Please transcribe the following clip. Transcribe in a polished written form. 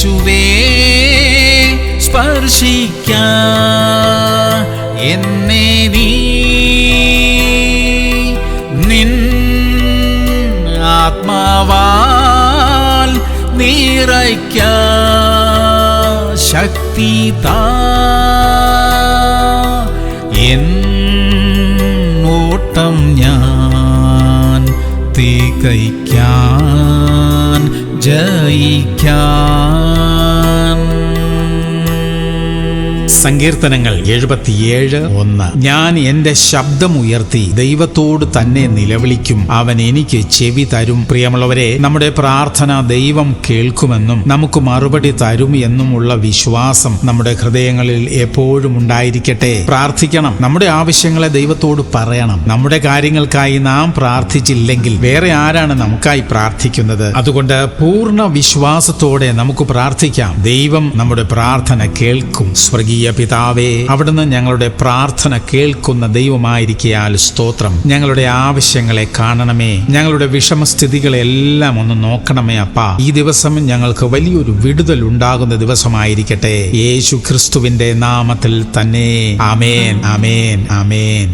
യേശുവേ സ്പർശിക്കാൻ എന്നെ നീ നിൻ ആത്മാവാൽ നിറയ്ക്കാൻ ശക്തി താ എൻ ഓട്ടം ഞാൻ തികയ്ക്കാൻ ജയിക്കാൻ. സങ്കീർത്തനങ്ങൾ 77:1. ഞാൻ എന്റെ ശബ്ദമുയർത്തി ദൈവത്തോട് തന്നെ നിലവിളിക്കും, അവൻ എനിക്ക് ചെവി തരും. പ്രിയമുള്ളവരെ, നമ്മുടെ പ്രാർത്ഥന ദൈവം കേൾക്കുമെന്നും നമുക്ക് മറുപടി തരും എന്നുമുള്ള വിശ്വാസം നമ്മുടെ ഹൃദയങ്ങളിൽ എപ്പോഴും ഉണ്ടായിരിക്കട്ടെ. പ്രാർത്ഥിക്കണം, നമ്മുടെ ആവശ്യങ്ങളെ ദൈവത്തോട് പറയണം. നമ്മുടെ കാര്യങ്ങൾക്കായി നാം പ്രാർത്ഥിച്ചില്ലെങ്കിൽ വേറെ ആരാണ് നമുക്കായി പ്രാർത്ഥിക്കുന്നത്? അതുകൊണ്ട് പൂർണ്ണ വിശ്വാസത്തോടെ നമുക്ക് പ്രാർത്ഥിക്കാം. ദൈവം നമ്മുടെ പ്രാർത്ഥന കേൾക്കും. സ്വർഗീയ പിതാവേ, അവിടുന്ന് ഞങ്ങളുടെ പ്രാർത്ഥന കേൾക്കുന്ന ദൈവമായിരിക്കയാൽ സ്തോത്രം. ഞങ്ങളുടെ ആവശ്യങ്ങളെ കാണണമേ, ഞങ്ങളുടെ വിഷമസ്ഥിതികളെല്ലാം ഒന്ന് നോക്കണമേ അപ്പാ. ഈ ദിവസം ഞങ്ങൾക്ക് വലിയൊരു വിടുതൽ ഉണ്ടാകുന്ന ദിവസമായിരിക്കട്ടെ. യേശു ക്രിസ്തുവിന്റെ നാമത്തിൽ തന്നെ. ആമേൻ, ആമേൻ, ആമേൻ.